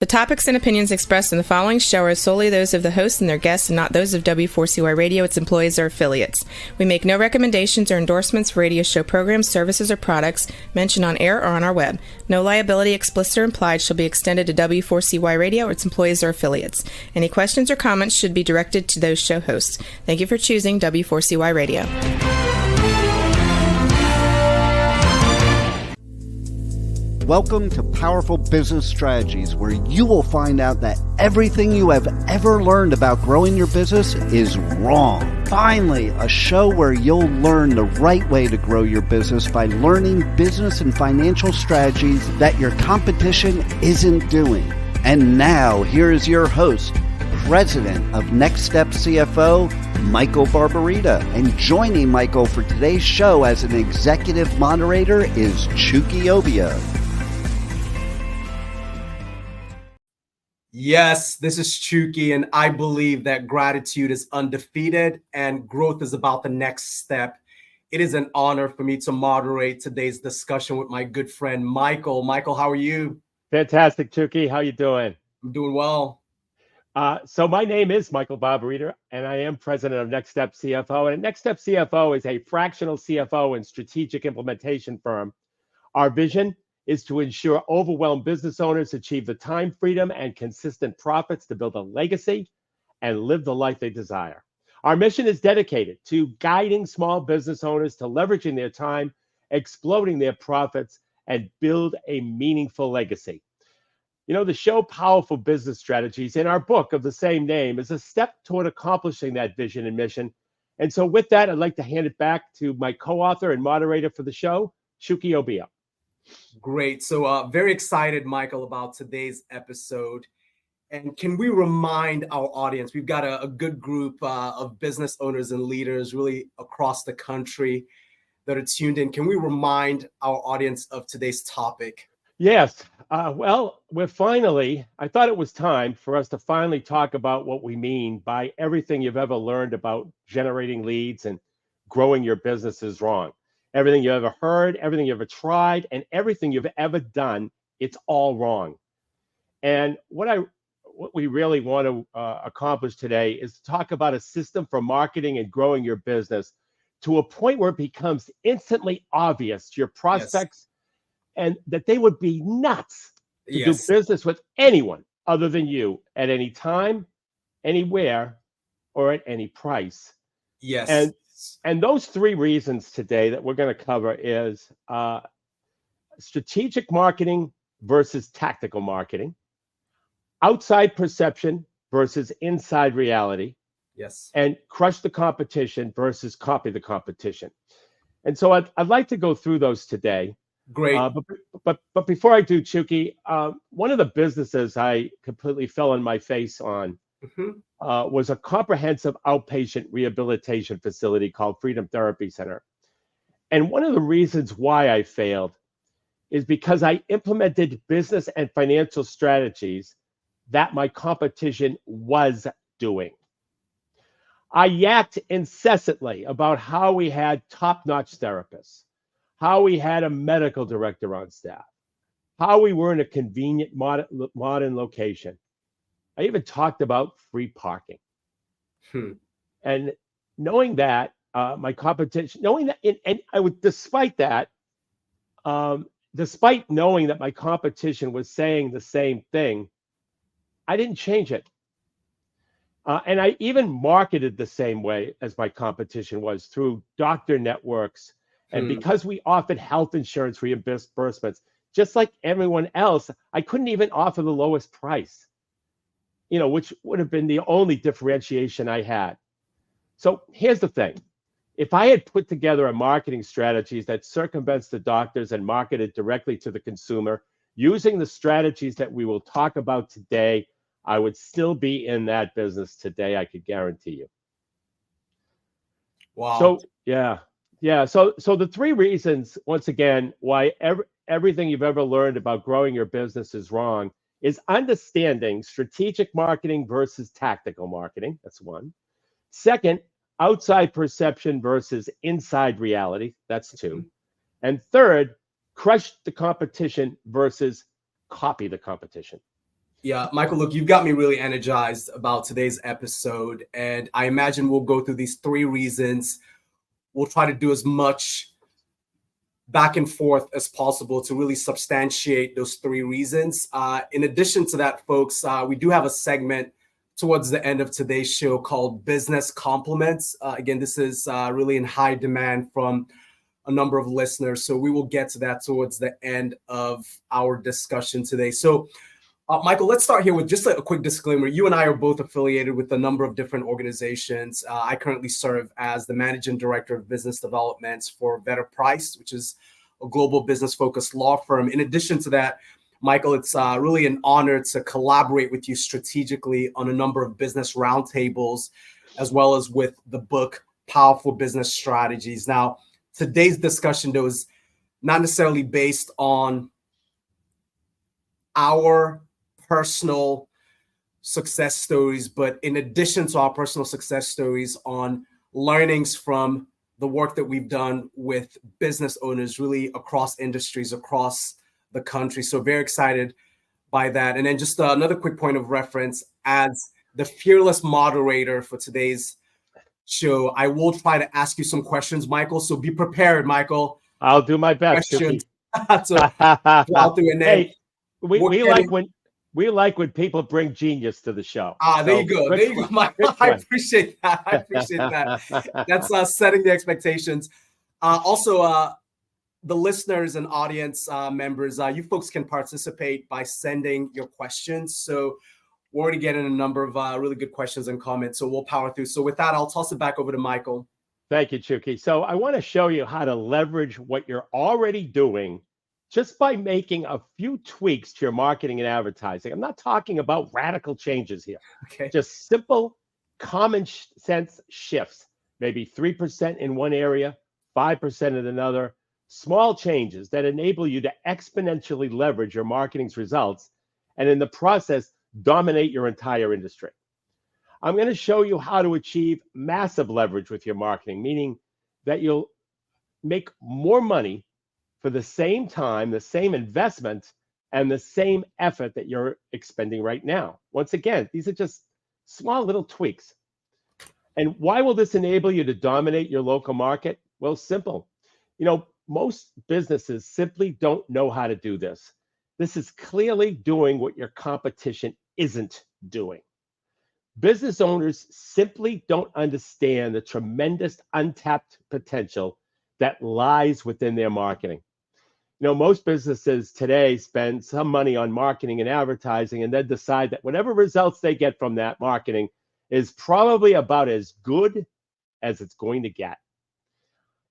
topics and opinions expressed in the following show are solely those of the host and their guests and not those of W4CY Radio, its employees, or affiliates. We make no recommendations or endorsements for radio show programs, services, or products mentioned on air or on our web. No liability, explicit or implied, shall be extended to W4CY Radio or its employees or affiliates. Any questions or comments should be directed to those show hosts. Thank you for choosing W4CY Radio. Welcome to Powerful Business Strategies, where you will find out that everything you have ever learned about growing your business is wrong. Finally, a show where you'll learn the right way to grow your business by learning business and financial strategies that your competition isn't doing. And now, here is your host, President of Next Step CFO, Michael Barbarita. And joining Michael for today's show as an executive moderator is Chucky Obia. Yes, this is Chucky, and I believe that gratitude is undefeated and growth is about the next step. It is an honor for me to moderate today's discussion with my good friend, Michael. Michael, how are you? Fantastic, Chucky. How you doing? I'm doing well. So my name is Michael Barbarita, and I am president of Next Step CFO. And Next Step CFO is a fractional CFO and strategic implementation firm. Our vision is to ensure overwhelmed business owners achieve the time freedom and consistent profits to build a legacy and live the life they desire. Our mission is dedicated to guiding small business owners to leveraging their time, exploding their profits, and build a meaningful legacy. You know, the show Powerful Business Strategies in our book of the same name is a step toward accomplishing that vision and mission. And so with that, I'd like to hand it back to my co-author and moderator for the show, Chucky Obia. Great. So very excited, Michael, about today's episode. And can we remind our audience, we've got a good group of business owners and leaders really across the country that are tuned in. Can we remind our audience of today's topic? Yes. Well, I thought it was time for us to finally talk about what we mean by everything you've ever learned about generating leads and growing your business is wrong. Everything you ever heard, everything you ever tried, and everything you've ever done, it's all wrong. And what we really want to accomplish today is to talk about a system for marketing and growing your business to a point where it becomes instantly obvious to your prospects and that they would be nuts to do business with anyone other than you at any time, anywhere, or at any price. Yes. And those three reasons today that we're going to cover is strategic marketing versus tactical marketing, outside perception versus inside reality, and crush the competition versus copy the competition. And so I'd like to go through those today. Great. But before I do, Chucky, one of the businesses I completely fell on my face on was a comprehensive outpatient rehabilitation facility called Freedom Therapy Center. And one of the reasons why I failed is because I implemented business and financial strategies that my competition was doing. I yacked incessantly about how we had top-notch therapists, how we had a medical director on staff, how we were in a convenient modern location. I even talked about free parking. And knowing that, my competition, knowing that, and I would, despite that, despite knowing that my competition was saying the same thing, I didn't change it. And I even marketed the same way as my competition was through doctor networks. And because we offered health insurance reimbursements, just like everyone else, I couldn't even offer the lowest price, which would have been the only differentiation I had. So here's the thing. If I had put together a marketing strategy that circumvents the doctors and marketed directly to the consumer, using the strategies that we will talk about today, I would still be in that business today, I could guarantee you. Wow. So, yeah. So the three reasons, once again, why everything you've ever learned about growing your business is wrong is understanding strategic marketing versus tactical marketing. That's one. Second, outside perception versus inside reality. That's two. And third, crush the competition versus copy the competition. Yeah, Michael, look, you've got me really energized about today's episode. And I imagine we'll go through these 3 reasons. We'll try to do as much back and forth as possible to really substantiate those 3 reasons. In addition to that, folks, we do have a segment towards the end of today's show called Business Compliments. Again, this is really in high demand from a number of listeners. So we will get to that towards the end of our discussion today. So Michael, let's start here with just a quick disclaimer. You and I are both affiliated with a number of different organizations. I currently serve as the Managing Director of Business Development for Vedder Price, which is a global business-focused law firm. In addition to that, Michael, it's really an honor to collaborate with you strategically on a number of business roundtables, as well as with the book, Powerful Business Strategies. Now, today's discussion, though, is not necessarily based on our personal success stories, but in addition to our personal success stories, on learnings from the work that we've done with business owners really across industries, across the country. So very excited by that. And then just another quick point of reference, as the fearless moderator for today's show, I will try to ask you some questions, Michael. So be prepared, Michael. I'll do my best. Questions to plow through. And then hey, we like when people bring genius to the show. There you go. There you go, Michael. I appreciate that. I appreciate that. That's setting the expectations. Also, the listeners and audience members, you folks can participate by sending your questions. So we're already getting a number of really good questions and comments. So we'll power through. So with that, I'll toss it back over to Michael. Thank you, Chucky. So I want to show you how to leverage what you're already doing just by making a few tweaks to your marketing and advertising. I'm not talking about radical changes here. Okay. Just simple, common sense shifts. Maybe 3% in one area, 5% in another. Small changes that enable you to exponentially leverage your marketing's results, and in the process, dominate your entire industry. I'm going to show you how to achieve massive leverage with your marketing, meaning that you'll make more money for the same time, the same investment, and the same effort that you're expending right now. Once again, these are just small little tweaks. And why will this enable you to dominate your local market? Well, simple. Most businesses simply don't know how to do this. This is clearly doing what your competition isn't doing. Business owners simply don't understand the tremendous untapped potential that lies within their marketing. Most businesses today spend some money on marketing and advertising and then decide that whatever results they get from that marketing is probably about as good as it's going to get.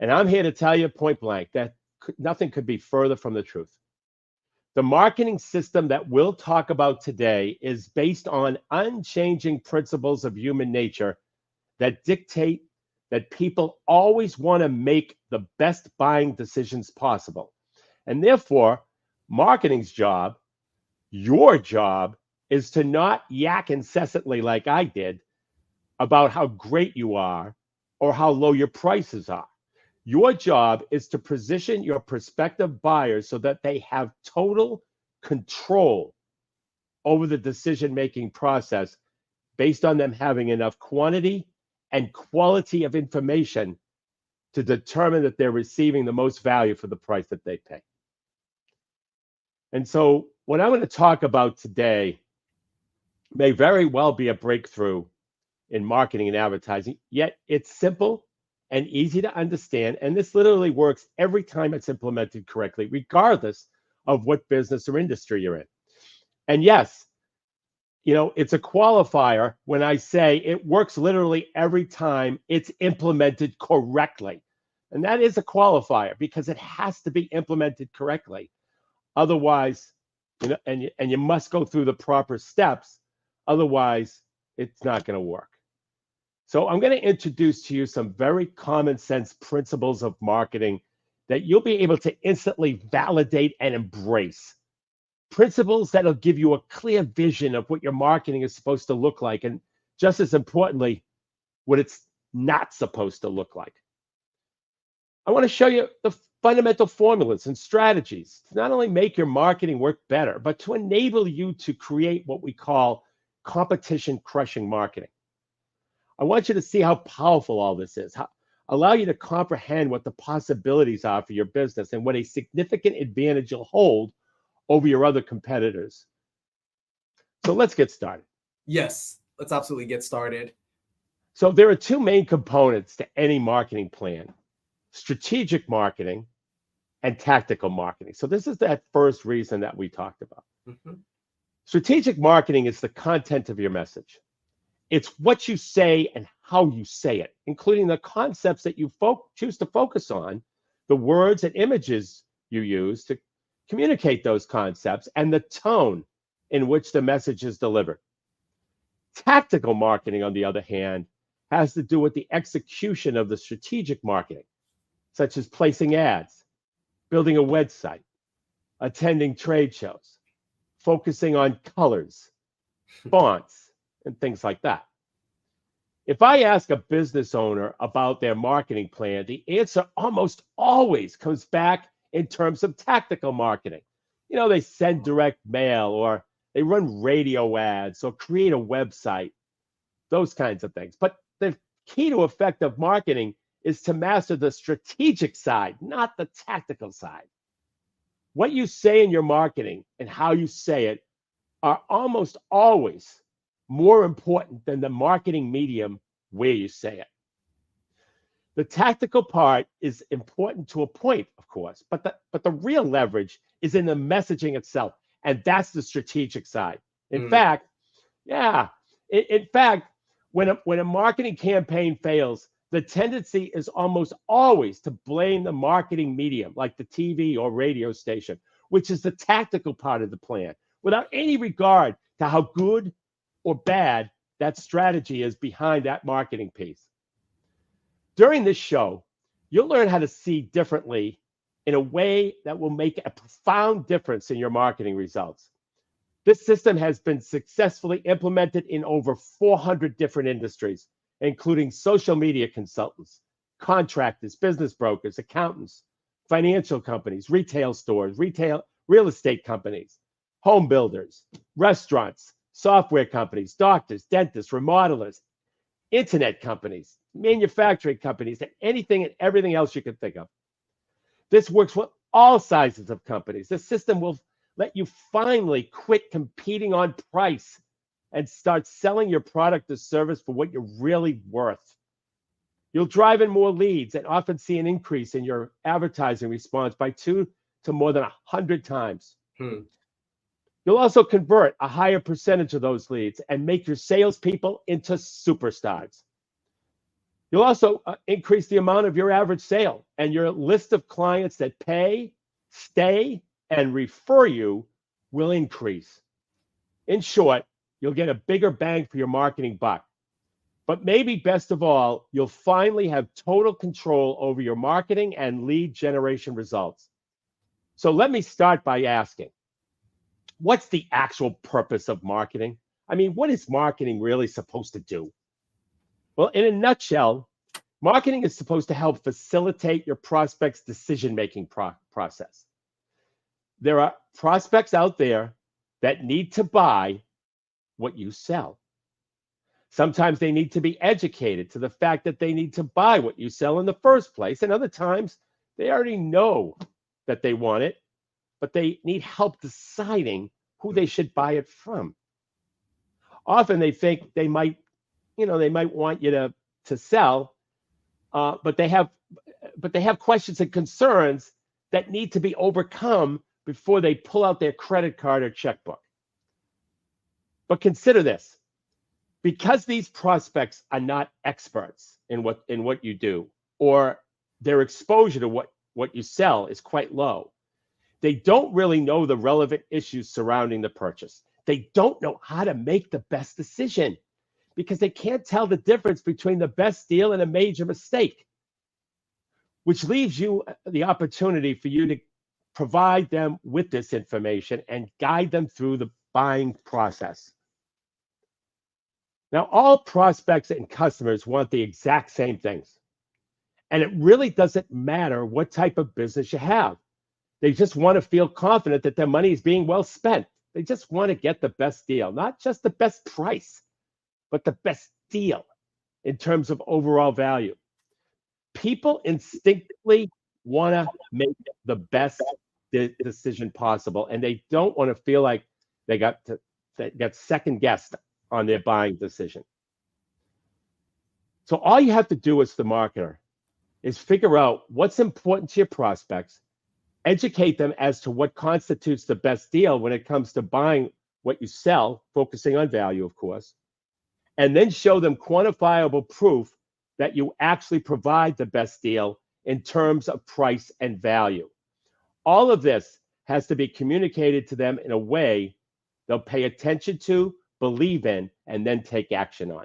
And I'm here to tell you point blank that nothing could be further from the truth. The marketing system that we'll talk about today is based on unchanging principles of human nature that dictate that people always want to make the best buying decisions possible. And therefore, marketing's job, your job, is to not yak incessantly like I did about how great you are or how low your prices are. Your job is to position your prospective buyers so that they have total control over the decision-making process based on them having enough quantity and quality of information to determine that they're receiving the most value for the price that they pay. And so what I'm going to talk about today may very well be a breakthrough in marketing and advertising, yet it's simple and easy to understand. And this literally works every time it's implemented correctly, regardless of what business or industry you're in. And yes, it's a qualifier when I say it works literally every time it's implemented correctly. And that is a qualifier because it has to be implemented correctly. Otherwise, and you must go through the proper steps. Otherwise, it's not going to work. So I'm going to introduce to you some very common sense principles of marketing that you'll be able to instantly validate and embrace. Principles that'll give you a clear vision of what your marketing is supposed to look like, and just as importantly, what it's not supposed to look like. I want to show you fundamental formulas and strategies to not only make your marketing work better, but to enable you to create what we call competition crushing marketing. I want you to see how powerful all this is, allow you to comprehend what the possibilities are for your business and what a significant advantage you'll hold over your other competitors. So let's get started. Yes, let's absolutely get started. So there are two main components to any marketing plan: strategic marketing and tactical marketing. So this is that first reason that we talked about. Mm-hmm. Strategic marketing is the content of your message. It's what you say and how you say it, including the concepts that you choose to focus on, the words and images you use to communicate those concepts, and the tone in which the message is delivered. Tactical marketing, on the other hand, has to do with the execution of the strategic marketing, such as placing ads, building a website, attending trade shows, focusing on colors, fonts, and things like that. If I ask a business owner about their marketing plan, the answer almost always comes back in terms of tactical marketing. They send direct mail, or they run radio ads, or create a website, those kinds of things. But the key to effective marketing is to master the strategic side, not the tactical side. What you say in your marketing and how you say it are almost always more important than the marketing medium where you say it. The tactical part is important to a point, of course, but the real leverage is in the messaging itself, and that's the strategic side. In fact, when a marketing campaign fails, the tendency is almost always to blame the marketing medium, like the TV or radio station, which is the tactical part of the plan, without any regard to how good or bad that strategy is behind that marketing piece. During this show, you'll learn how to see differently in a way that will make a profound difference in your marketing results. This system has been successfully implemented in over 400 different industries, including social media consultants, contractors, business brokers, accountants, financial companies, retail stores, real estate companies, home builders, restaurants, software companies, doctors, dentists, remodelers, internet companies, manufacturing companies, and anything and everything else you can think of. This works with all sizes of companies. The system will let you finally quit competing on price and start selling your product or service for what you're really worth. You'll drive in more leads and often see an increase in your advertising response by 2 to more than 100 times. You'll also convert a higher percentage of those leads and make your salespeople into superstars. You'll also increase the amount of your average sale, and your list of clients that pay, stay, and refer you will increase. In short, you'll get a bigger bang for your marketing buck. But maybe best of all, you'll finally have total control over your marketing and lead generation results. So let me start by asking, what's the actual purpose of marketing? I mean, what is marketing really supposed to do? Well, in a nutshell, marketing is supposed to help facilitate your prospects' decision-making process. There are prospects out there that need to buy what you sell. Sometimes they need to be educated to the fact that they need to buy what you sell in the first place. And other times they already know that they want it, but they need help deciding who they should buy it from. Often they think they might want you to sell, but they have questions and concerns that need to be overcome before they pull out their credit card or checkbook. But consider this. Because these prospects are not experts in what you do, or their exposure to what you sell is quite low, they don't really know the relevant issues surrounding the purchase. They don't know how to make the best decision because they can't tell the difference between the best deal and a major mistake, which leaves you the opportunity for you to provide them with this information and guide them through the buying process. Now, all prospects and customers want the exact same things. And it really doesn't matter what type of business you have. They just want to feel confident that their money is being well spent. They just want to get the best deal, not just the best price, but the best deal in terms of overall value. People instinctively want to make the best decision possible, and they don't want to feel like they got second guessed on their buying decision. So all you have to do as the marketer is figure out what's important to your prospects, educate them as to what constitutes the best deal when it comes to buying what you sell, focusing on value, of course, and then show them quantifiable proof that you actually provide the best deal in terms of price and value. All of this has to be communicated to them in a way they'll pay attention to, believe in, and then take action on.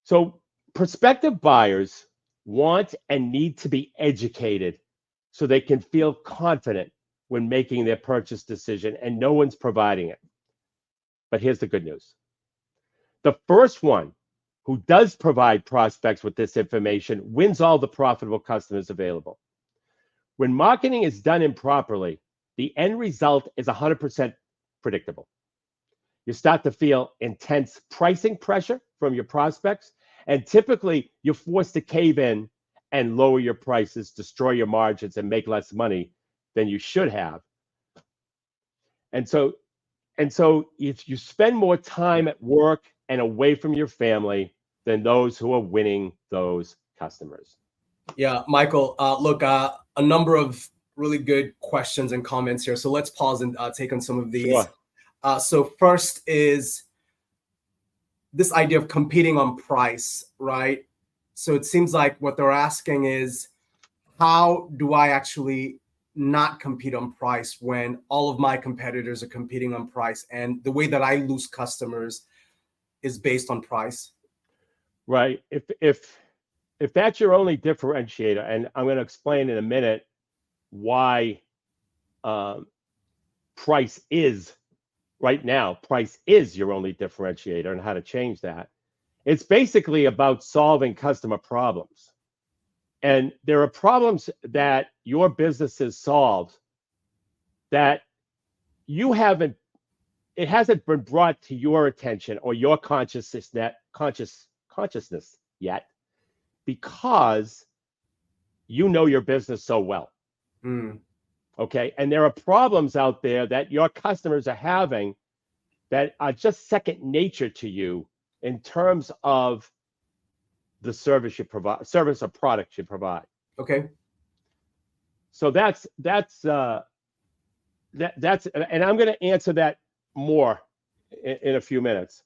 So prospective buyers want and need to be educated so they can feel confident when making their purchase decision, and no one's providing it. But here's the good news. The first one who does provide prospects with this information wins all the profitable customers available. When marketing is done improperly, the end result is 100% predictable. You start to feel intense pricing pressure from your prospects, and typically you're forced to cave in and lower your prices, destroy your margins, and make less money than you should have. And so if you spend more time at work and away from your family than those who are winning those customers. Yeah, Michael, look, a number of really good questions and comments here. So let's pause and take on some of these. Sure. So first is this idea of competing on price, right? So it seems like what they're asking is, how do I actually not compete on price when all of my competitors are competing on price, and the way that I lose customers is based on price? Right. If that's your only differentiator, and I'm going to explain in a minute why price is your only differentiator and how to change that. It's basically about solving customer problems. And there are problems that your business has solved that it hasn't been brought to your attention or your consciousness yet, because you know your business so well. Okay. And there are problems out there that your customers are having that are just second nature to you in terms of the service you provide, service or product you provide. Okay. So that's and I'm going to answer that more in a few minutes.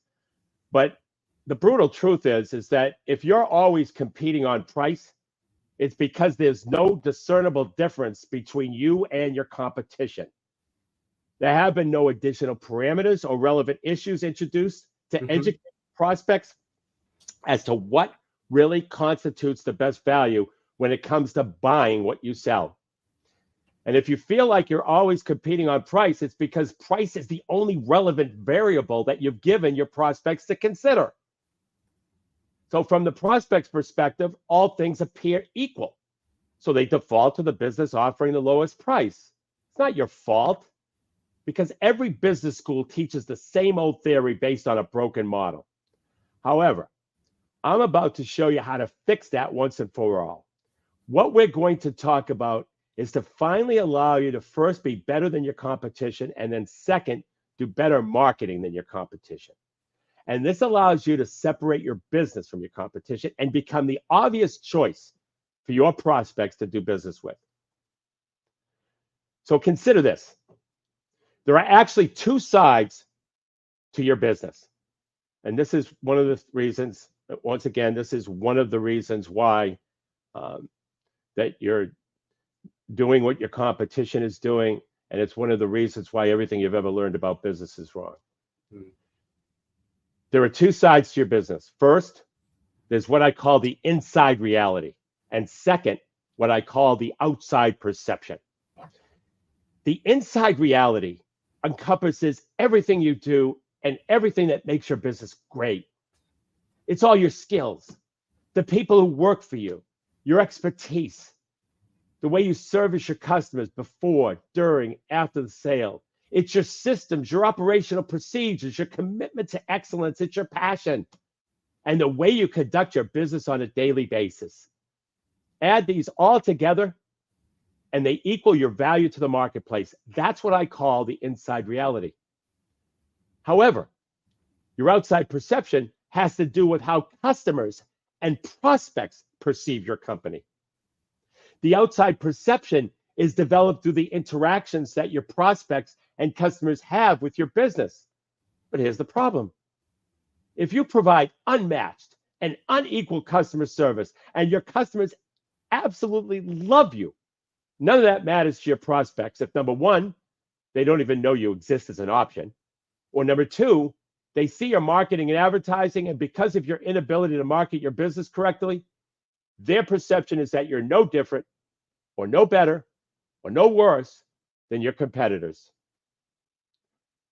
But the brutal truth is that if you're always competing on price, it's because there's no discernible difference between you and your competition. There have been no additional parameters or relevant issues introduced to educate prospects as to what really constitutes the best value when it comes to buying what you sell. And if you feel like you're always competing on price, it's because price is the only relevant variable that you've given your prospects to consider. So from the prospect's perspective, all things appear equal. So they default to the business offering the lowest price. It's not your fault, because every business school teaches the same old theory based on a broken model. However, I'm about to show you how to fix that once and for all. What we're going to talk about is to finally allow you to first be better than your competition, and then second, do better marketing than your competition. And this allows you to separate your business from your competition and become the obvious choice for your prospects to do business with. So consider this. There are actually two sides to your business. And this is one of the reasons, once again, this is one of the reasons why that you're doing what your competition is doing. And it's one of the reasons why everything you've ever learned about business is wrong. There are two sides to your business. First, there's what I call the inside reality. And second, what I call the outside perception. The inside reality encompasses everything you do and everything that makes your business great. It's all your skills, the people who work for you, your expertise, the way you service your customers before, during, after the sale. It's your systems, your operational procedures, your commitment to excellence. It's your passion and the way you conduct your business on a daily basis. Add these all together and they equal your value to the marketplace. That's what I call the inside reality. However, your outside perception has to do with how customers and prospects perceive your company. The outside perception is developed through the interactions that your prospects and customers have with your business. But here's the problem. If you provide unmatched and unequal customer service and your customers absolutely love you, none of that matters to your prospects if, number one, they don't even know you exist as an option, or number two, they see your marketing and advertising, and because of your inability to market your business correctly, their perception is that you're no different or no better or no worse than your competitors.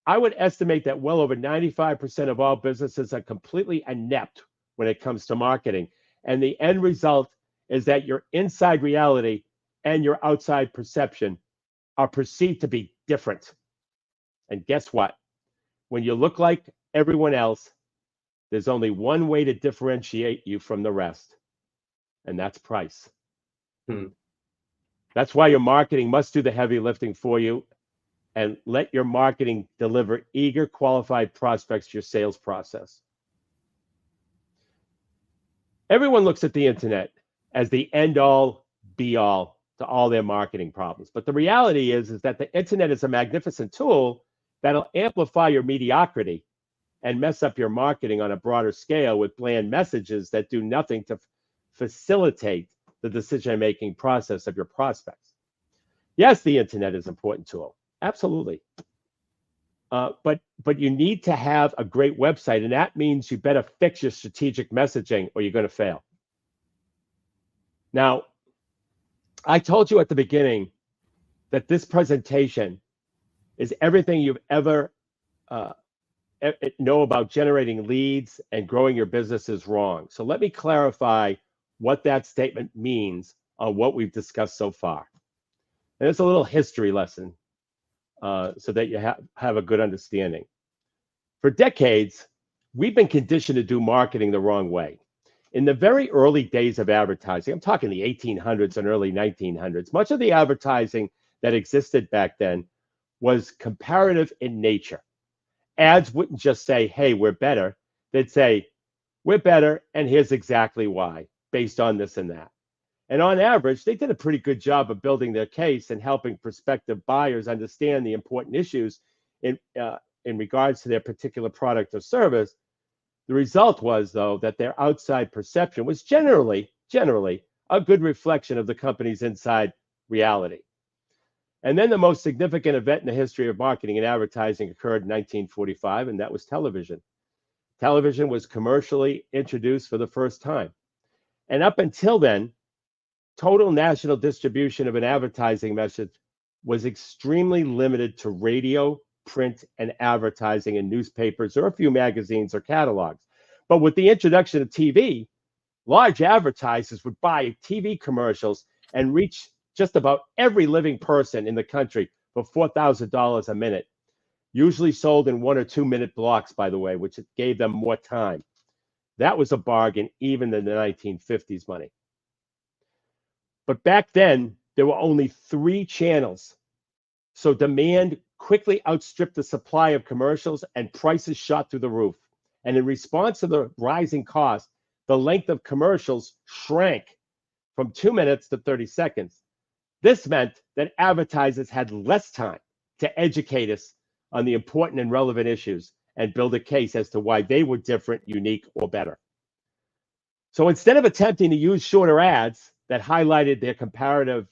I would estimate that well over 95% of all businesses are completely inept when it comes to marketing. And the end result is that your inside reality and your outside perception are perceived to be different. And guess what? When you look like everyone else, there's only one way to differentiate you from the rest, and that's price. That's why your marketing must do the heavy lifting for you and let your marketing deliver eager, qualified prospects to your sales process. Everyone looks at the internet as the end-all, be-all to all their marketing problems. But the reality is that the internet is a magnificent tool that'll amplify your mediocrity and mess up your marketing on a broader scale with bland messages that do nothing to facilitate the decision-making process of your prospects. Yes, the internet is an important tool. Absolutely. But you need to have a great website, and that means you better fix your strategic messaging or you're going to fail. Now, I told you at the beginning that this presentation is everything you've ever know about generating leads and growing your business is wrong. So let me clarify what that statement means on what we've discussed so far. And it's a little history lesson so that you have a good understanding. For decades, we've been conditioned to do marketing the wrong way. In the very early days of advertising, I'm talking the 1800s and early 1900s, much of the advertising that existed back then was comparative in nature. Ads wouldn't just say, hey, we're better. They'd say, we're better, and here's exactly why, based on this and that. And on average, they did a pretty good job of building their case and helping prospective buyers understand the important issues in regards to their particular product or service. The result was, though, that their outside perception was generally a good reflection of the company's inside reality. And then the most significant event in the history of marketing and advertising occurred in 1945, and that was television. Television was commercially introduced for the first time. And up until then, total national distribution of an advertising message was extremely limited to radio, print, and advertising in newspapers or a few magazines or catalogs. But with the introduction of TV, large advertisers would buy TV commercials and reach just about every living person in the country for $4,000 a minute, usually sold in 1 or 2 minute blocks, by the way, which gave them more time. That was a bargain even in the 1950s money. But back then, there were only 3 channels. So demand quickly outstripped the supply of commercials and prices shot through the roof. And in response to the rising cost, the length of commercials shrank from 2 minutes to 30 seconds. This meant that advertisers had less time to educate us on the important and relevant issues and build a case as to why they were different, unique, or better. So instead of attempting to use shorter ads that highlighted their comparative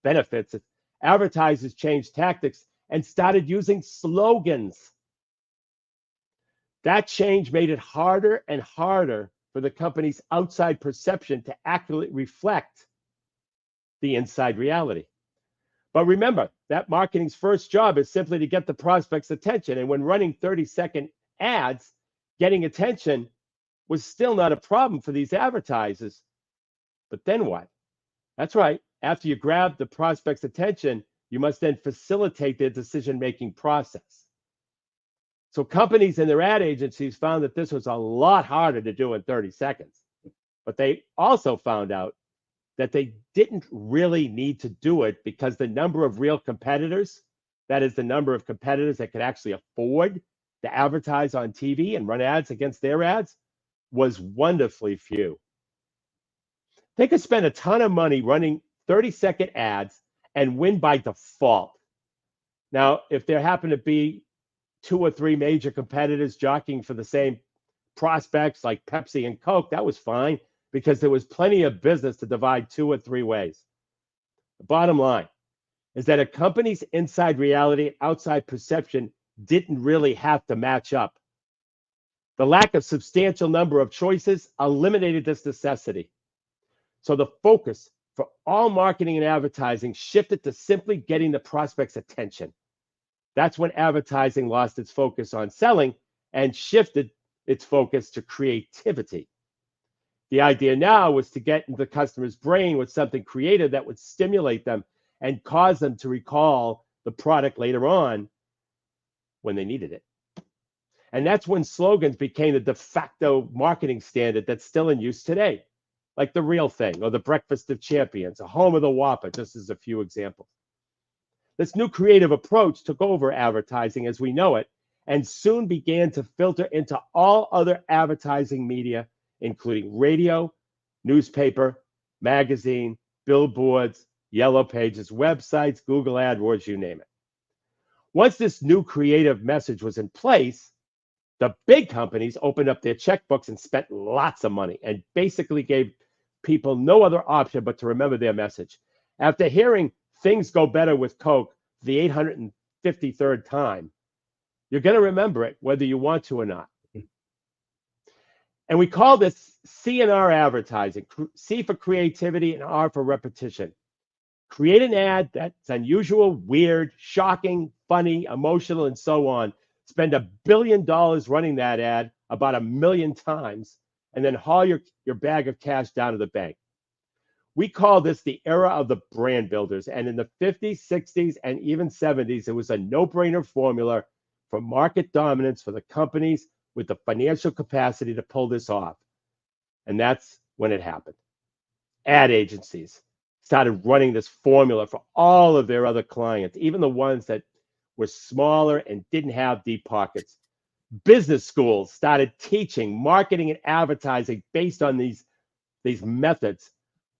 benefits, advertisers changed tactics and started using slogans. That change made it harder and harder for the company's outside perception to accurately reflect the inside reality. But remember, that marketing's first job is simply to get the prospect's attention. And when running 30-second ads, getting attention was still not a problem for these advertisers. But then what? That's right. After you grab the prospect's attention, you must then facilitate their decision-making process. So companies and their ad agencies found that this was a lot harder to do in 30 seconds. But they also found out that they didn't really need to do it because the number of real competitors, that is the number of competitors that could actually afford to advertise on TV and run ads against their ads, was wonderfully few. They could spend a ton of money running 30-second ads and win by default. Now, if there happen to be 2 or 3 major competitors jockeying for the same prospects like Pepsi and Coke, that was fine because there was plenty of business to divide 2 or 3 ways. The bottom line is that a company's inside reality and outside perception didn't really have to match up. The lack of substantial number of choices eliminated this necessity. So the focus for all marketing and advertising shifted to simply getting the prospect's attention. That's when advertising lost its focus on selling and shifted its focus to creativity. The idea now was to get into the customer's brain with something creative that would stimulate them and cause them to recall the product later on when they needed it. And that's when slogans became the de facto marketing standard that's still in use today, like The Real Thing or The Breakfast of Champions, a Home of the Whopper, just as a few examples. This new creative approach took over advertising as we know it and soon began to filter into all other advertising media, including radio, newspaper, magazine, billboards, yellow pages, websites, Google AdWords, you name it. Once this new creative message was in place, the big companies opened up their checkbooks and spent lots of money and basically gave people no other option but to remember their message. After hearing things go better with Coke the 853rd time, you're going to remember it whether you want to or not. And we call this C&R advertising, C for creativity and R for repetition. Create an ad that's unusual, weird, shocking, funny, emotional, and so on. Spend $1 billion running that ad about 1 million times, and then haul your bag of cash down to the bank. We call this the era of the brand builders. And in the 50s, 60s, and even 70s, it was a no-brainer formula for market dominance for the companies with the financial capacity to pull this off. And that's when it happened. Ad agencies started running this formula for all of their other clients, even the ones that were smaller and didn't have deep pockets. Business schools started teaching marketing and advertising based on these methods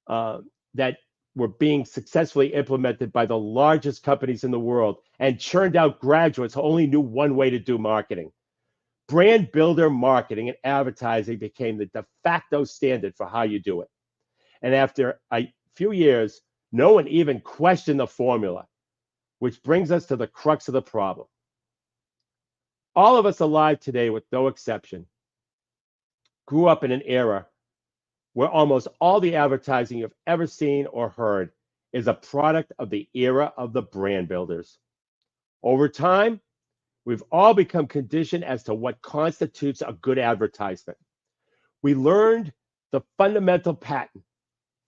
that were being successfully implemented by the largest companies in the world and churned out graduates who only knew one way to do marketing. Brand builder marketing and advertising became the de facto standard for how you do it. And after a few years, no one even questioned the formula, which brings us to the crux of the problem. All of us alive today, with no exception, grew up in an era where almost all the advertising you've ever seen or heard is a product of the era of the brand builders. Over time, we've all become conditioned as to what constitutes a good advertisement. We learned the fundamental pattern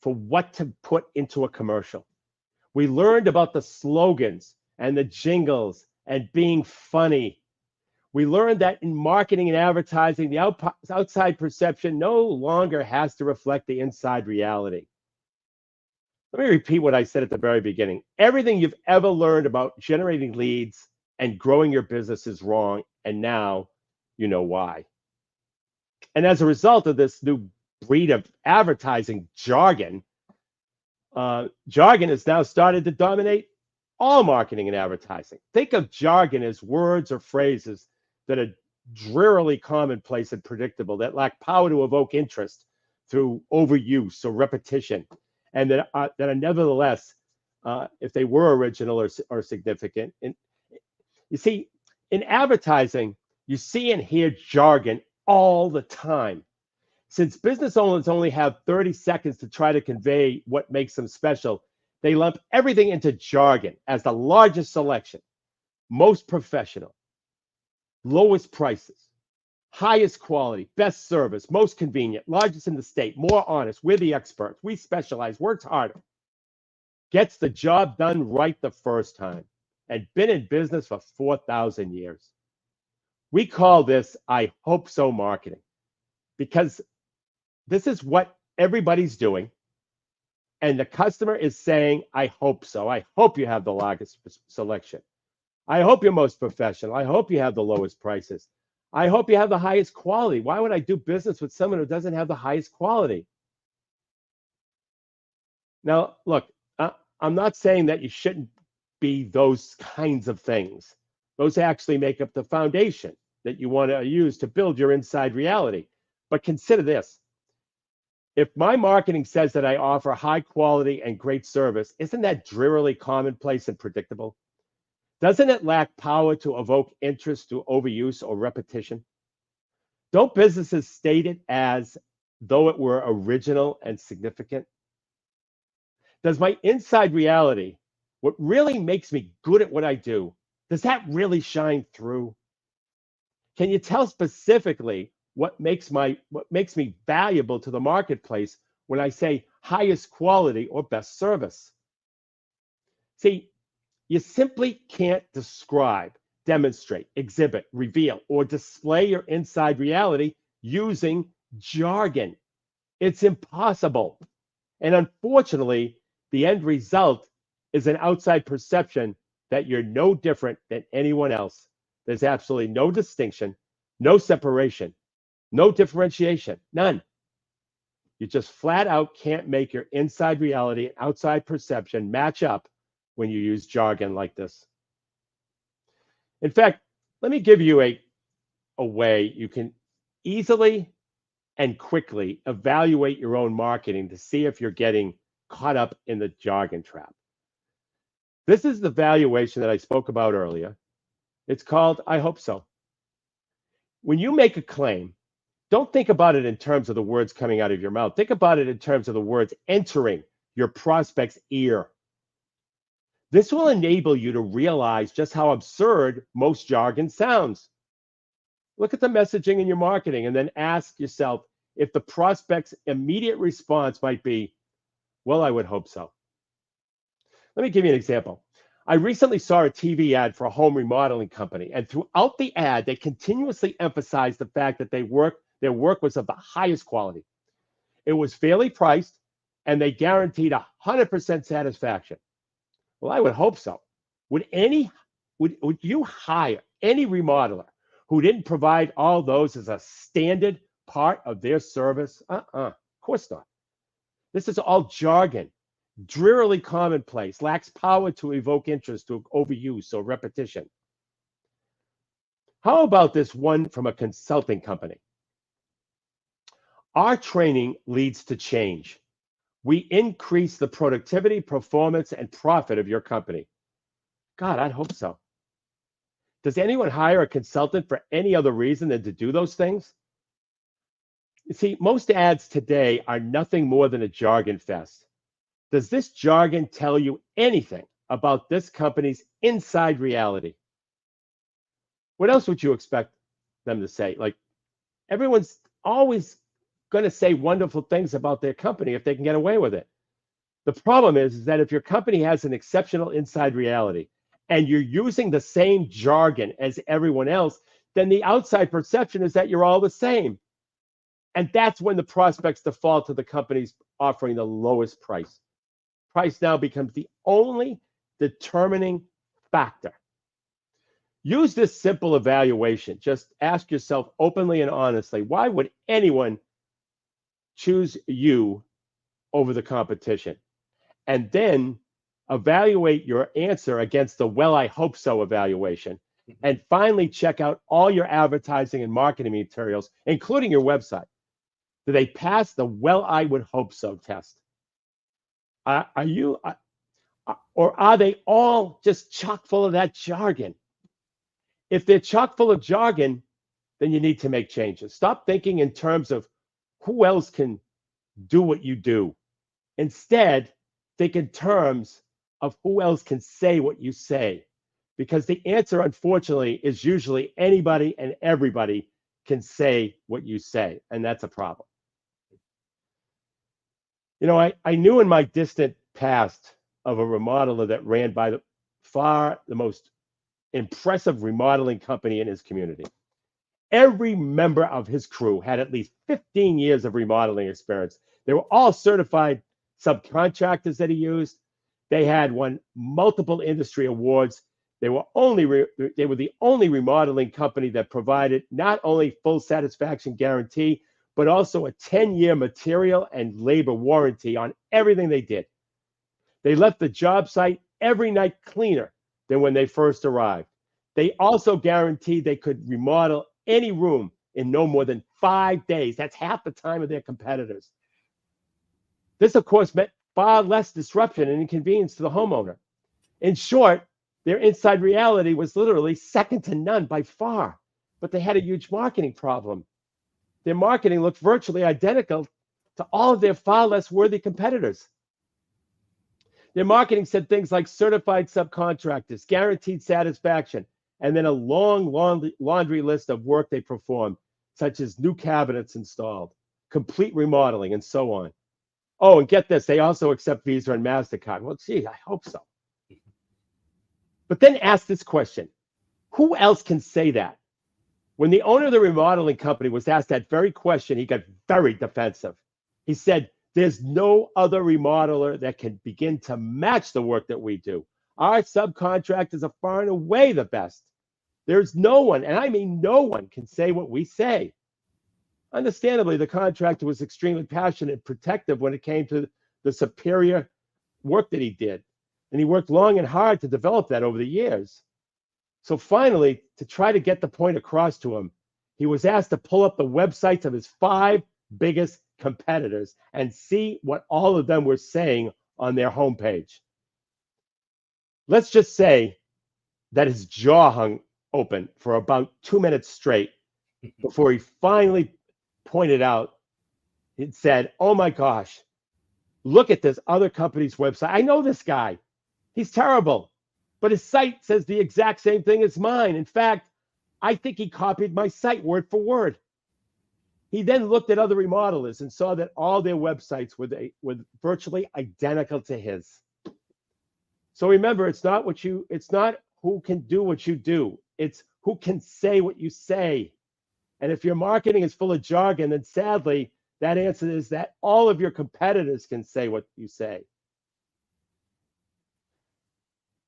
for what to put into a commercial. We learned about the slogans and the jingles and being funny. We learned that in marketing and advertising, the outside perception no longer has to reflect the inside reality. Let me repeat what I said at the very beginning. Everything you've ever learned about generating leads and growing your business is wrong, and now you know why. And as a result of this new breed of advertising jargon, jargon has now started to dominate all marketing and advertising. Think of jargon as words or phrases that are drearily commonplace and predictable, that lack power to evoke interest through overuse or repetition, and that are nevertheless, if they were original or significant. And you see, in advertising, you see and hear jargon all the time. Since business owners only have 30 seconds to try to convey what makes them special, they lump everything into jargon as the largest selection, most professional, lowest prices, highest quality, best service, most convenient, largest in the state, more honest, we're the experts, we specialize, works harder. gets the job done right the first time, and been in business for 4,000 years. We call this I hope so marketing, because this is what everybody's doing. And the customer is saying, I hope so. I hope you have the largest selection. I hope you're most professional. I hope you have the lowest prices. I hope you have the highest quality. Why would I do business with someone who doesn't have the highest quality? Now, look, I'm not saying that you shouldn't be those kinds of things. Those actually make up the foundation that you want to use to build your inside reality. But consider this. If my marketing says that I offer high quality and great service, isn't that drearily commonplace and predictable? Doesn't it lack power to evoke interest through overuse or repetition? Don't businesses state it as though it were original and significant? Does my inside reality, what really makes me good at what I do, does that really shine through? Can you tell specifically what makes me valuable to the marketplace when I say highest quality or best service? See, you simply can't describe, demonstrate, exhibit, reveal, or display your inside reality using jargon. It's impossible. And unfortunately, the end result is an outside perception that you're no different than anyone else. There's absolutely no distinction, no separation, no differentiation, none. You just flat out can't make your inside reality and outside perception match up when you use jargon like this. In fact, let me give you a way you can easily and quickly evaluate your own marketing to see if you're getting caught up in the jargon trap. This is the valuation that I spoke about earlier. It's called I hope so. When you make a claim, don't think about it in terms of the words coming out of your mouth. Think about it in terms of the words entering your prospect's ear. This will enable you to realize just how absurd most jargon sounds. Look at the messaging in your marketing and then ask yourself if the prospect's immediate response might be, well, I would hope so. Let me give you an example. I recently saw a TV ad for a home remodeling company, and throughout the ad, they continuously emphasized the fact that their work was of the highest quality. It was fairly priced, and they guaranteed 100% satisfaction. Well, I would hope so. Would you hire any remodeler who didn't provide all those as a standard part of their service? Of course not. This is all jargon, drearily commonplace, lacks power to evoke interest through overuse or repetition. How about this one from a consulting company? Our training leads to change. We increase the productivity, performance, and profit of your company. God, I'd hope so. Does anyone hire a consultant for any other reason than to do those things? You see, most ads today are nothing more than a jargon fest. Does this jargon tell you anything about this company's inside reality? What else would you expect them to say? Like, everyone's always going to say wonderful things about their company if they can get away with it. The problem is that if your company has an exceptional inside reality and you're using the same jargon as everyone else, then the outside perception is that you're all the same. And that's when the prospects default to the companies offering the lowest price. Price now becomes the only determining factor. Use this simple evaluation. Just ask yourself openly and honestly, why would anyone choose you over the competition? And then evaluate your answer against the well, I hope so evaluation. And finally, check out all your advertising and marketing materials, including your website. Do they pass the well, I would hope so test? Or are they all just chock full of that jargon? If they're chock full of jargon, then you need to make changes. Stop thinking in terms of who else can do what you do. Instead, think in terms of who else can say what you say. Because the answer, unfortunately, is usually anybody and everybody can say what you say, and that's a problem. You know, I knew in my distant past of a remodeler that ran by far the most impressive remodeling company in his community. Every member of his crew had at least 15 years of remodeling experience. They were all certified subcontractors that he used. They had won multiple industry awards. They were the only remodeling company that provided not only full satisfaction guarantee, but also a 10-year material and labor warranty on everything they did. They left the job site every night cleaner than when they first arrived. They also guaranteed they could remodel any room in no more than 5 days. That's half the time of their competitors. This, of course, meant far less disruption and inconvenience to the homeowner. In short, their inside reality was literally second to none by far, but they had a huge marketing problem. Their marketing looked virtually identical to all of their far less worthy competitors. Their marketing said things like certified subcontractors, guaranteed satisfaction, and then a long laundry list of work they performed, such as new cabinets installed, complete remodeling, and so on. Oh, and get this, they also accept Visa and MasterCard. Well, gee, I hope so. But then ask this question: who else can say that? When the owner of the remodeling company was asked that very question, he got very defensive. He said, there's no other remodeler that can begin to match the work that we do. Our subcontractors are far and away the best. There's no one, and I mean no one, can say what we say. Understandably, the contractor was extremely passionate and protective when it came to the superior work that he did. And he worked long and hard to develop that over the years. So finally, to try to get the point across to him, he was asked to pull up the websites of his 5 biggest competitors and see what all of them were saying on their homepage. Let's just say that his jaw hung open for about 2 minutes straight before he finally pointed out, it said, oh my gosh, look at this other company's website. I know this guy. He's terrible, but his site says the exact same thing as mine. In fact, I think he copied my site word for word. He then looked at other remodelers and saw that all their websites were virtually identical to his. So remember, it's not who can do what you do. It's who can say what you say. And if your marketing is full of jargon, then sadly, that answer is that all of your competitors can say what you say.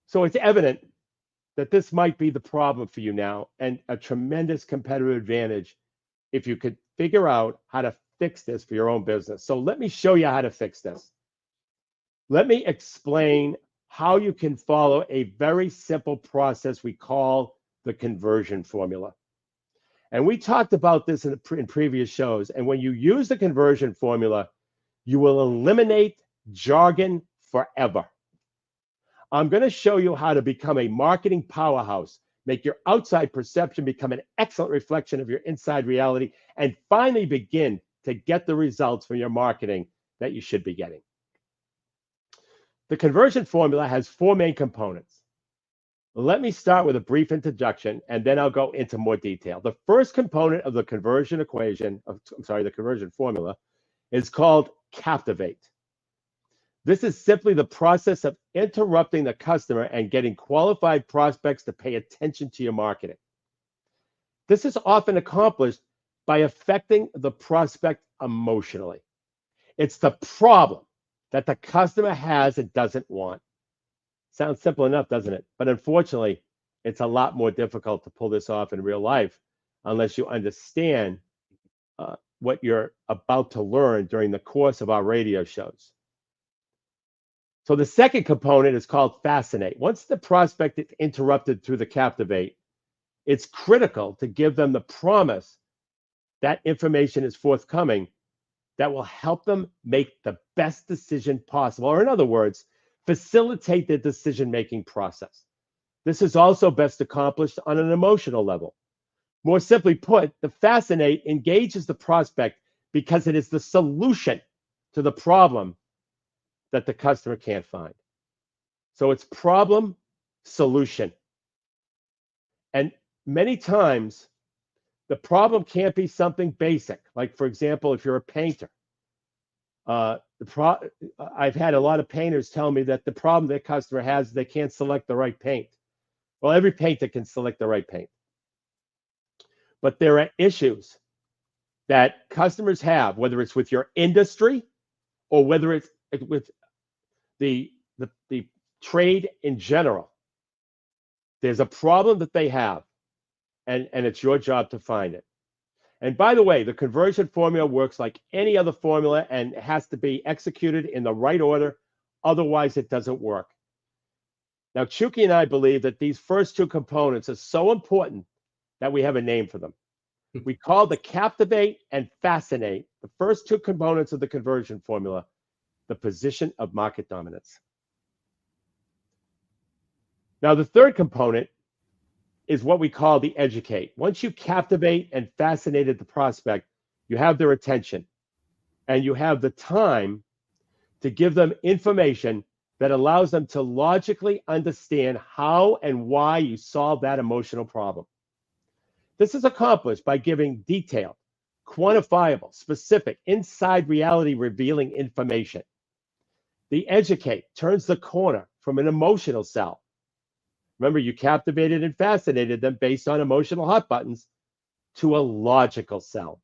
So it's evident that this might be the problem for you now, and a tremendous competitive advantage if you could figure out how to fix this for your own business. So let me show you how to fix this. Let me explain how you can follow a very simple process we call the conversion formula. And we talked about this in previous shows. And when you use the conversion formula, you will eliminate jargon forever. I'm going to show you how to become a marketing powerhouse, make your outside perception become an excellent reflection of your inside reality, and finally begin to get the results from your marketing that you should be getting. The conversion formula has 4 main components. Let me start with a brief introduction, and then I'll go into more detail. The first component of the conversion the conversion formula is called Captivate. This is simply the process of interrupting the customer and getting qualified prospects to pay attention to your marketing. This is often accomplished by affecting the prospect emotionally. It's the problem that the customer has and doesn't want. Sounds simple enough, doesn't it? But unfortunately, it's a lot more difficult to pull this off in real life unless you understand what you're about to learn during the course of our radio shows. So the second component is called Fascinate. Once the prospect is interrupted through the Captivate, it's critical to give them the promise that information is forthcoming that will help them make the best decision possible, or in other words, facilitate the decision-making process. This is also best accomplished on an emotional level. More simply put, the Fascinate engages the prospect because it is the solution to the problem that the customer can't find. So it's problem, solution. And many times, the problem can't be something basic. Like, for example, if you're a painter, I've had a lot of painters tell me that the problem their customer has is they can't select the right paint. Well, every painter can select the right paint, but there are issues that customers have, whether it's with your industry or whether it's with the trade in general. There's a problem that they have, and it's your job to find it. And by the way, the conversion formula works like any other formula and it has to be executed in the right order. Otherwise, it doesn't work. Now, Chucky and I believe that these first two components are so important that we have a name for them. We call the captivate and fascinate, the first two components of the conversion formula, the position of market dominance. Now, the third component is what we call the educate. Once you captivate and fascinated the prospect, you have their attention and you have the time to give them information that allows them to logically understand how and why you solve that emotional problem. This is accomplished by giving detailed, quantifiable, specific, inside reality revealing information. The educate turns the corner from an emotional sell. Remember, you captivated and fascinated them based on emotional hot buttons to a logical sell.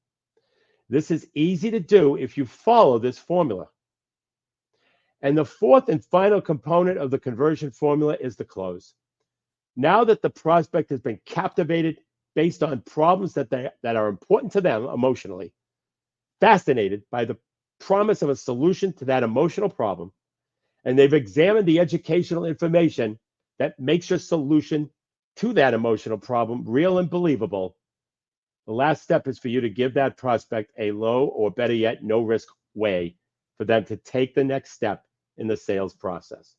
This is easy to do if you follow this formula. And the fourth and final component of the conversion formula is the close. Now that the prospect has been captivated based on problems that are important to them emotionally, fascinated by the promise of a solution to that emotional problem, and they've examined the educational information that makes your solution to that emotional problem real and believable, the last step is for you to give that prospect a low or better yet, no risk way for them to take the next step in the sales process.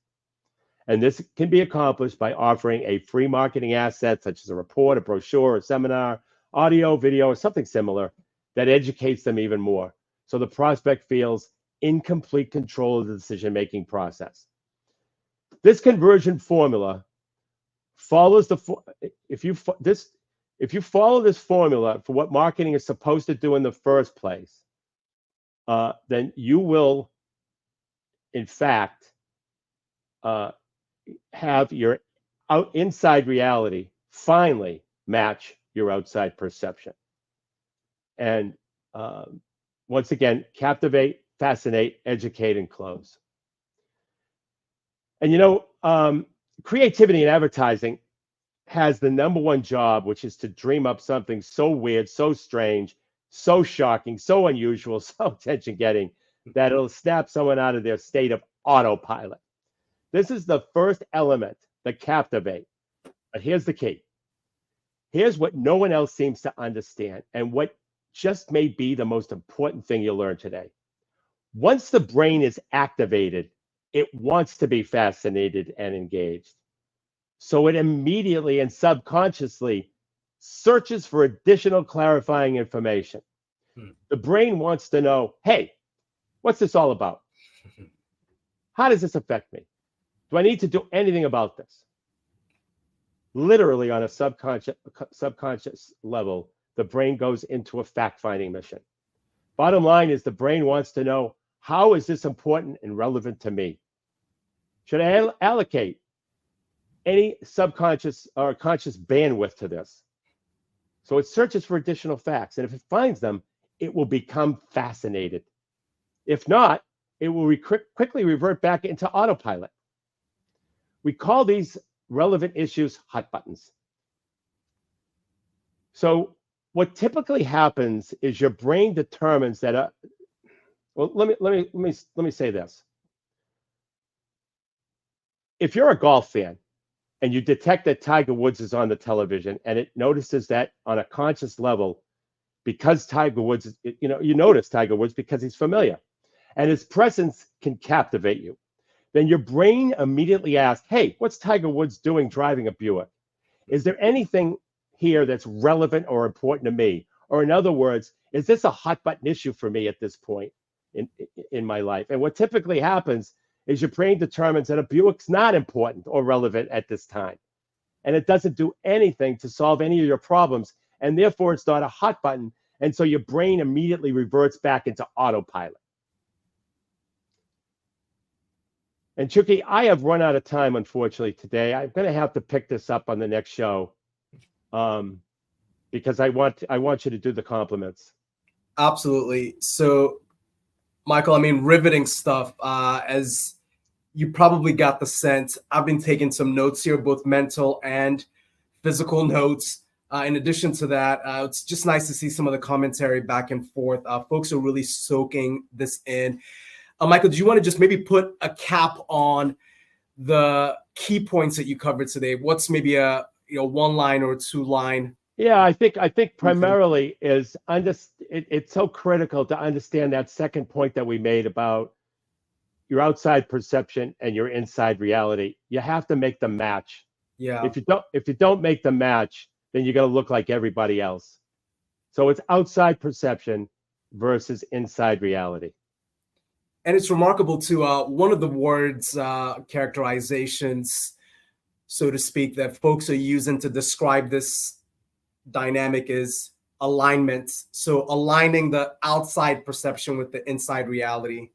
And this can be accomplished by offering a free marketing asset, such as a report, a brochure, a seminar, audio, video, or something similar that educates them even more. So the prospect feels in complete control of the decision-making process. This conversion formula follows if you follow this formula for what marketing is supposed to do in the first place, then you will, in fact, have your inside reality finally match your outside perception. And once again, captivate, fascinate, educate, and close. And you know, creativity in advertising has the number one job, which is to dream up something so weird, so strange, so shocking, so unusual, so attention-getting that it'll snap someone out of their state of autopilot. This is the first element, the captivate. But here's the key. Here's what no one else seems to understand, and what just may be the most important thing you'll learn today. Once the brain is activated, it wants to be fascinated and engaged. So it immediately and subconsciously searches for additional clarifying information. The brain wants to know, hey, what's this all about? How does this affect me? Do I need to do anything about this? Literally on a subconscious level, the brain goes into a fact-finding mission. Bottom line is the brain wants to know, how is this important and relevant to me? Should I allocate any subconscious or conscious bandwidth to this? So it searches for additional facts, and if it finds them, it will become fascinated. If not, it will quickly revert back into autopilot. We call these relevant issues hot buttons. So what typically happens is your brain determines that. Well, let me say this. If you're a golf fan and you detect that Tiger Woods is on the television, and it notices that on a conscious level, because Tiger Woods, you notice Tiger Woods because he's familiar, and his presence can captivate you, then your brain immediately asks, hey, what's Tiger Woods doing driving a Buick? Is there anything here that's relevant or important to me? Or in other words, is this a hot button issue for me at this point in my life? And what typically happens is your brain determines that a Buick's not important or relevant at this time. And it doesn't do anything to solve any of your problems. And therefore, it's not a hot button. And so your brain immediately reverts back into autopilot. And Chucky, I have run out of time, unfortunately, today. I'm going to have to pick this up on the next show, because I want you to do the compliments. Absolutely. So, Michael, I mean, riveting stuff. As you probably got the sense, I've been taking some notes here, both mental and physical notes. In addition to that, it's just nice to see some of the commentary back and forth. Folks are really soaking this in. Michael, do you want to just maybe put a cap on the key points that you covered today? What's maybe a one line or two line? Yeah, I think primarily is it's so critical to understand that second point that we made about your outside perception and your inside reality. You have to make them match. Yeah. If you don't make them match, then you're going to look like everybody else. So it's outside perception versus inside reality. And it's remarkable too. One of the words, characterizations, so to speak, that folks are using to describe this dynamic is alignment. So aligning the outside perception with the inside reality.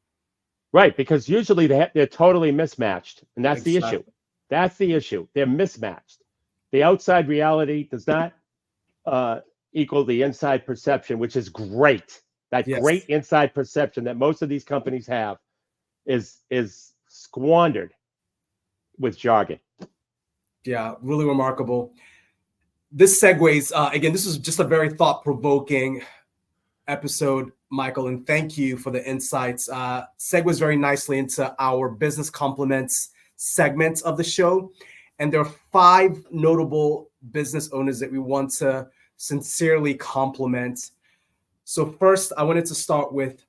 Right, because usually they're totally mismatched, and that's Exactly. the issue. That's the issue. They're mismatched. The outside reality does not equal the inside perception, which is great. That Yes. great inside perception that most of these companies have is squandered with jargon. Yeah, really remarkable. This segues, again, this is just a very thought-provoking episode, Michael, and thank you for the insights. Segues very nicely into our business compliments segment of the show. And there are 5 notable business owners that we want to sincerely compliment. So first, I wanted to start with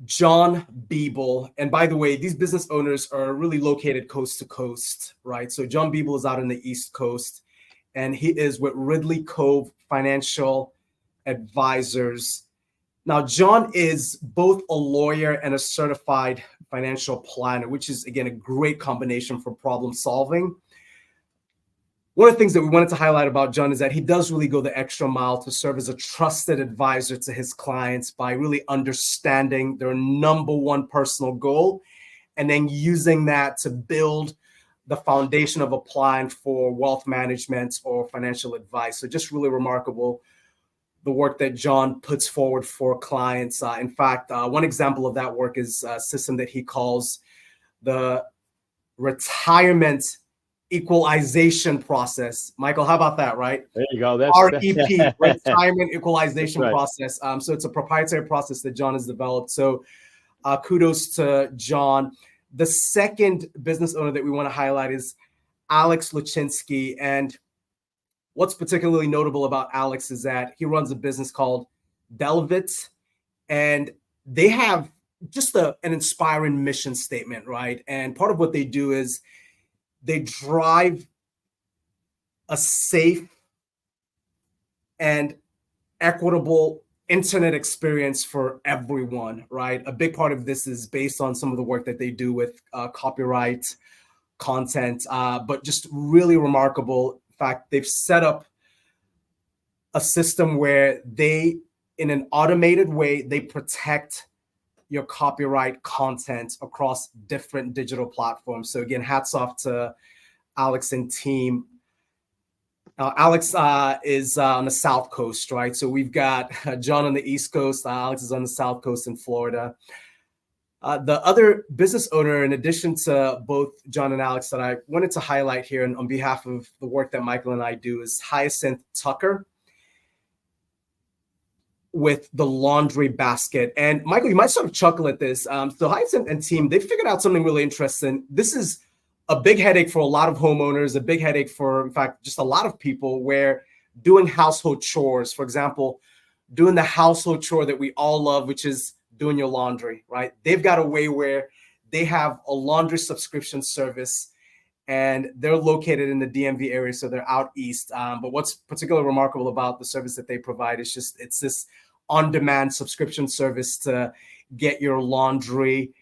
John Beeble. And by the way, these business owners are really located coast to coast, right? So John Beeble is out in the East Coast, and he is with Ridley Cove Financial Advisors. Now, John is both a lawyer and a certified financial planner, which is, again, a great combination for problem solving. One of the things that we wanted to highlight about John is that he does really go the extra mile to serve as a trusted advisor to his clients by really understanding their number one personal goal and then using that to build the foundation of a plan for wealth management or financial advice. So just really remarkable, the work that John puts forward for clients. In fact, one example of that work is a system that he calls the retirement equalization process. Michael, how about that, right? There you go. That's REP, retirement equalization right. process. So it's a proprietary process that John has developed. So kudos to John. The second business owner that we want to highlight is Alex Luchinsky. And what's particularly notable about Alex is that he runs a business called Delvit, and they have just an inspiring mission statement, right? And part of what they do is they drive a safe and equitable internet experience for everyone, right? A big part of this is based on some of the work that they do with copyright content, but just really remarkable. In fact, they've set up a system where they, in an automated way, they protect your copyright content across different digital platforms. So again, hats off to Alex and team. Alex is on the South Coast, right? So we've got John on the East Coast. Alex is on the South Coast in Florida. The other business owner, in addition to both John and Alex, that I wanted to highlight here and on behalf of the work that Michael and I do is Hyacinth Tucker with the Laundry Basket. And Michael, you might sort of chuckle at this. So Hyacinth and team, they figured out something really interesting. This is a big headache for a lot of homeowners, a big headache for, in fact, just a lot of people where doing household chores, for example, doing the household chore that we all love, which is doing your laundry, right? They've got a way where they have a laundry subscription service and they're located in the DMV area, so they're out east. But what's particularly remarkable about the service that they provide is just it's this on-demand subscription service to get your laundry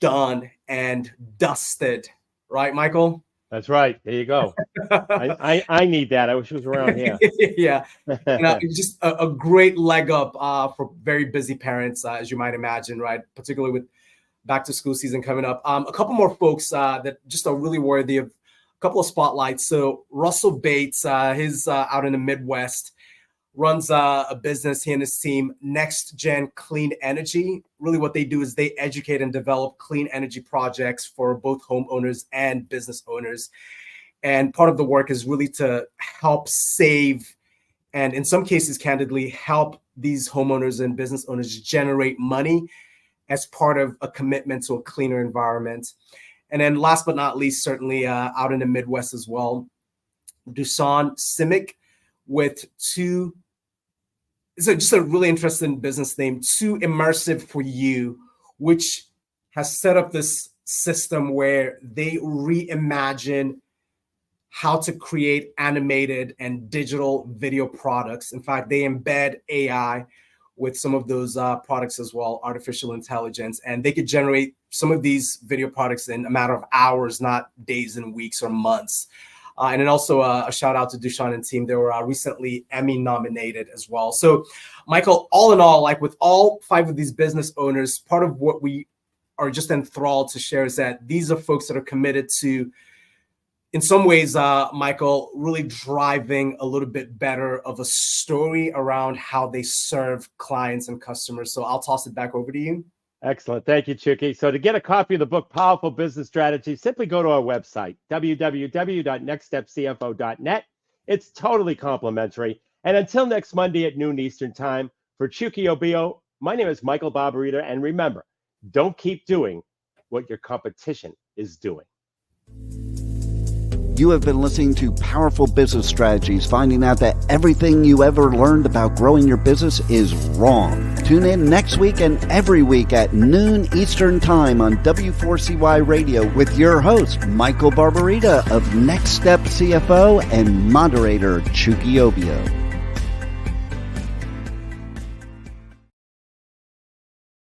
done and dusted, right, Michael? That's right. There you go. I need that. I wish it was around here. Yeah, it's just a great leg up for very busy parents, as you might imagine, right? Particularly with back to school season coming up. A couple more folks that just are really worthy of a couple of spotlights. So Russell Bates, he's out in the Midwest, runs a business, he and his team, Next Gen Clean Energy. Really what they do is they educate and develop clean energy projects for both homeowners and business owners. And part of the work is really to help save, and in some cases, candidly, help these homeowners and business owners generate money as part of a commitment to a cleaner environment. And then last but not least, certainly out in the Midwest as well, Dusan Simic with just a really interesting business name, Too Immersive for You, which has set up this system where they reimagine how to create animated and digital video products. In fact, they embed AI with some of those products as well, artificial intelligence, and they could generate some of these video products in a matter of hours, not days and weeks or months. And then also a shout out to Dusan and team. They were recently Emmy nominated as well. So, Michael, all in all, like with all 5 of these business owners, part of what we are just enthralled to share is that these are folks that are committed to, in some ways, Michael, really driving a little bit better of a story around how they serve clients and customers. So I'll toss it back over to you. Excellent. Thank you, Chucky. So to get a copy of the book, Powerful Business Strategy, simply go to our website, www.nextstepcfo.net. It's totally complimentary. And until next Monday at noon Eastern Time, for Chucky Obio, my name is Michael Barbarita. And remember, don't keep doing what your competition is doing. You have been listening to Powerful Business Strategies, finding out that everything you ever learned about growing your business is wrong. Tune in next week and every week at noon Eastern Time on W4CY Radio with your host, Michael Barbarita of Next Step CFO and moderator Chucky Obio.